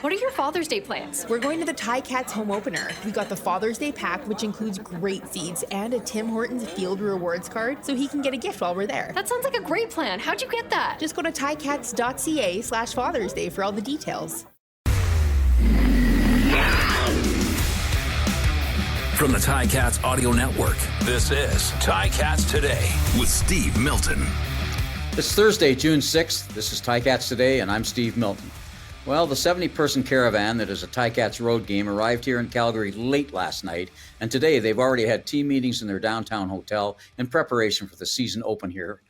What are your Father's Day plans? We're going to the Ticats home opener. We got the Father's Day pack, which includes great seats and a Tim Hortons Field Rewards card, so he can get a gift while we're there. That sounds like a great plan. How'd you get that? Just go to ticats.ca/Father's Day for all the details. From the Ticats Audio Network, this is Ticats Today with Steve Milton. It's Thursday, June 6th. This is Ticats Today, and I'm Steve Milton. Well, the 70-person caravan that is a Ticats road game arrived here in Calgary late last night, and today they've already had team meetings in their downtown hotel in preparation for the season opener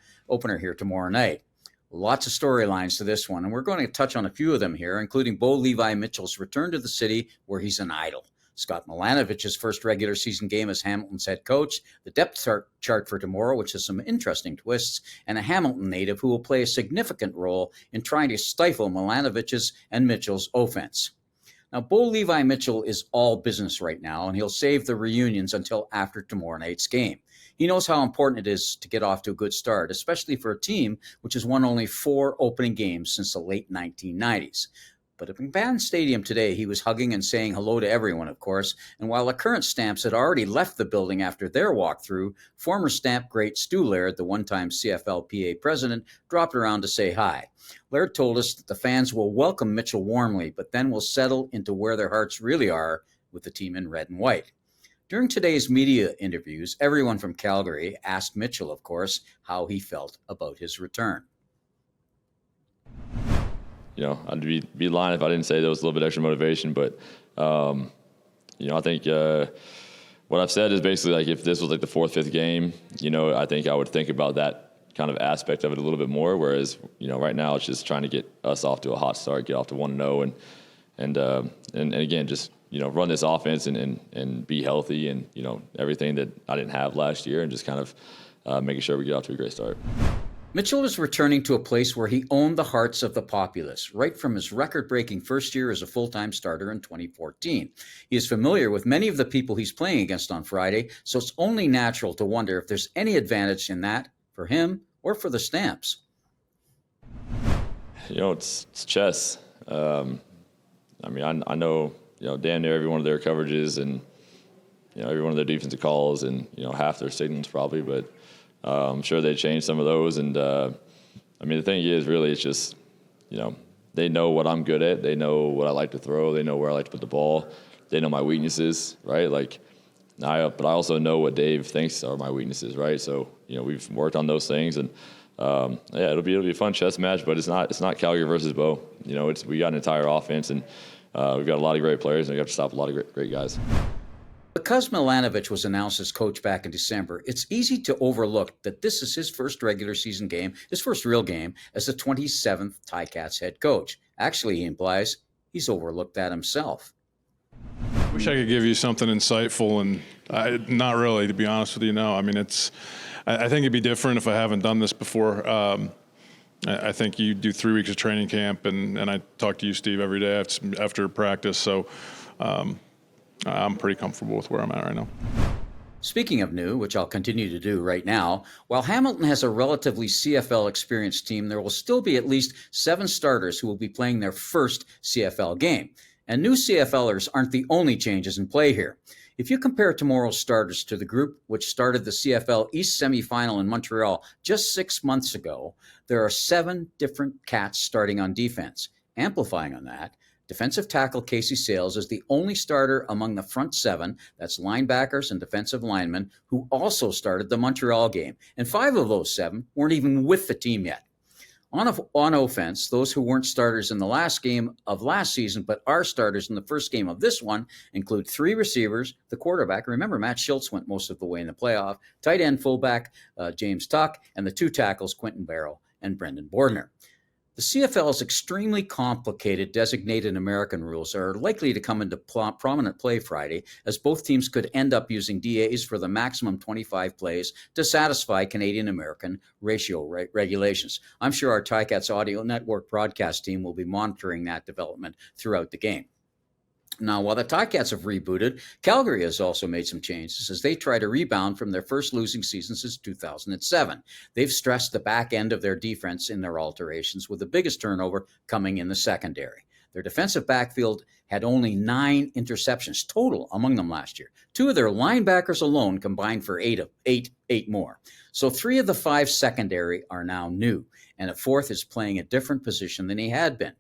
here tomorrow night. Lots of storylines to this one, and we're going to touch on a few of them here, including Bo Levi Mitchell's return to the city where he's an idol. Scott Milanovich's first regular season game as Hamilton's head coach, the depth chart for tomorrow, which has some interesting twists, and a Hamilton native who will play a significant role in trying to stifle Milanovich's and Mitchell's offense. Now, Bo Levi Mitchell is all business right now, and he'll save the reunions until after tomorrow night's game. He knows how important it is to get off to a good start, especially for a team which has won only 4 opening games since the late 1990s. But at McMahon Stadium today, he was hugging and saying hello to everyone, of course. And while the current Stamps had already left the building after their walkthrough, former Stamp great Stu Laird, the one-time CFLPA president, dropped around to say hi. Laird told us that the fans will welcome Mitchell warmly, but then will settle into where their hearts really are with the team in red and white. During today's media interviews, everyone from Calgary asked Mitchell, of course, how he felt about his return. You know, I'd be lying if I didn't say there was a little bit extra motivation. But, I think what I've said is basically like if this was like the 4th, 5th game, I think I would think about that kind of aspect of it a little bit more. Whereas, right now it's just trying to get us off to a hot start, get off to 1-0, and again, just run this offense and be healthy and everything that I didn't have last year, and just kind of making sure we get off to a great start. Mitchell is returning to a place where he owned the hearts of the populace, right from his record-breaking first year as a full-time starter in 2014. He is familiar with many of the people he's playing against on Friday, so it's only natural to wonder if there's any advantage in that for him or for the Stamps. It's chess. I know, damn near every one of their coverages and, every one of their defensive calls and, half their signals probably, but I'm sure they changed some of those. And, the thing is, really, it's just, they know what I'm good at. They know what I like to throw. They know where I like to put the ball. They know my weaknesses, right? But I also know what Dave thinks are my weaknesses, right? So, we've worked on those things. And, it'll be a fun chess match, but it's not Calgary versus Bo. We got an entire offense, and we've got a lot of great players, and we have to stop a lot of great guys. Because Milanovich was announced as coach back in December, it's easy to overlook that this is his first regular season game, his first real game, as the 27th Ticats head coach. Actually, he implies he's overlooked that himself. Wish I could give you something insightful, and not really, to be honest with you, no. I think it'd be different if I haven't done this before. I think you do 3 weeks of training camp, and I talk to you, Steve, every day after practice, so I'm pretty comfortable with where I'm at right now. Speaking of new, which I'll continue to do right now, while Hamilton has a relatively CFL experienced team, there will still be at least 7 starters who will be playing their first CFL game. And new CFLers aren't the only changes in play here. If you compare tomorrow's starters to the group which started the CFL East semifinal in Montreal just 6 months ago, there are 7 different Cats starting on defense. Amplifying on that, defensive tackle Casey Sales is the only starter among the front 7, that's linebackers and defensive linemen, who also started the Montreal game. And 5 of those 7 weren't even with the team yet. On offense, those who weren't starters in the last game of last season but are starters in the first game of this one include 3 receivers, the quarterback. Remember, Matt Schultz went most of the way in the playoff, tight end fullback James Tuck, and the 2 tackles Quentin Barrow and Brendan Bordner. The CFL's extremely complicated designated American rules are likely to come into prominent play Friday, as both teams could end up using DAs for the maximum 25 plays to satisfy Canadian-American ratio regulations. I'm sure our Ticats Audio Network broadcast team will be monitoring that development throughout the game. Now, while the Ticats have rebooted, Calgary has also made some changes as they try to rebound from their first losing season since 2007. They've stressed the back end of their defense in their alterations, with the biggest turnover coming in the secondary. Their defensive backfield had only 9 interceptions total among them last year. 2 of their linebackers alone combined for 8 more. So 3 of the 5 secondary are now new, and a 4th is playing a different position than he had been.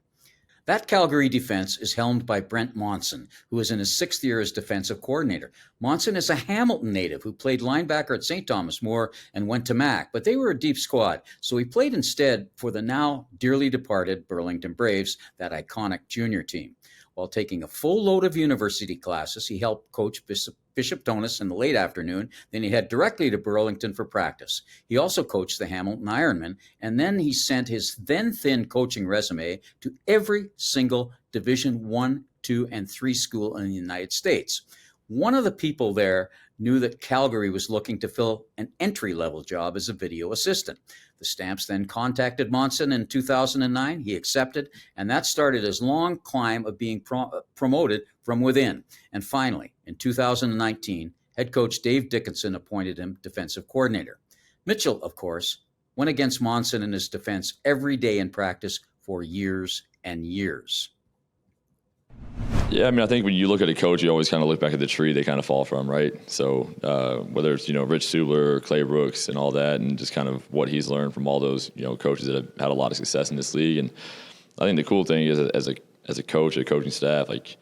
That Calgary defense is helmed by Brent Monson, who is in his 6th year as defensive coordinator. Monson is a Hamilton native who played linebacker at St. Thomas More and went to Mac, but they were a deep squad, so he played instead for the now dearly departed Burlington Braves, that iconic junior team. While taking a full load of university classes, he helped coach Bishop Donis in the late afternoon. Then he headed directly to Burlington for practice. He also coached the Hamilton Ironmen, and then he sent his then thin coaching resume to every single Division 1, 2, and 3 school in the United States. One of the people there knew that Calgary was looking to fill an entry-level job as a video assistant. The Stamps then contacted Monson in 2009. He accepted, and that started his long climb of being promoted from within. And finally, in 2019, head coach Dave Dickinson appointed him defensive coordinator. Mitchell, of course, went against Monson in his defense every day in practice for years and years. Yeah, I mean, I think when you look at a coach, you always kind of look back at the tree they kind of fall from, right? So whether it's, Rich Subler or Clay Brooks and all that, and just kind of what he's learned from all those, coaches that have had a lot of success in this league. And I think the cool thing is, as a coach, a coaching staff, like,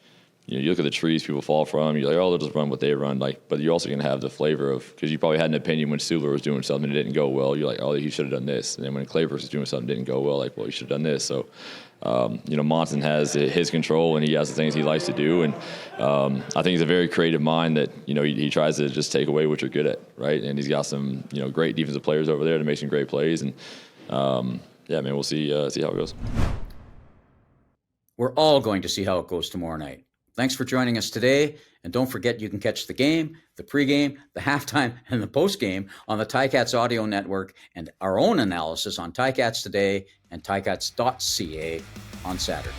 you look at the trees people fall from, you're like, oh, they'll just run what they run. But you're also going to have the flavor of, because you probably had an opinion when Subler was doing something that didn't go well. You're like, oh, he should have done this. And then when Clay Brooks was doing something that didn't go well, like, well, he should have done this. So, Monson has his control, and he has the things he likes to do. And I think he's a very creative mind that, he tries to just take away what you're good at, right? And he's got some, great defensive players over there to make some great plays. And, we'll see how it goes. We're all going to see how it goes tomorrow night. Thanks for joining us today. And don't forget, you can catch the game, the pregame, the halftime, and the postgame on the Ticats audio network, and our own analysis on Ticats Today and Ticats.ca on Saturday.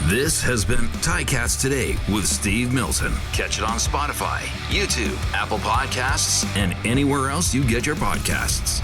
This has been Ticats Today with Steve Milton. Catch it on Spotify, YouTube, Apple Podcasts, and anywhere else you get your podcasts.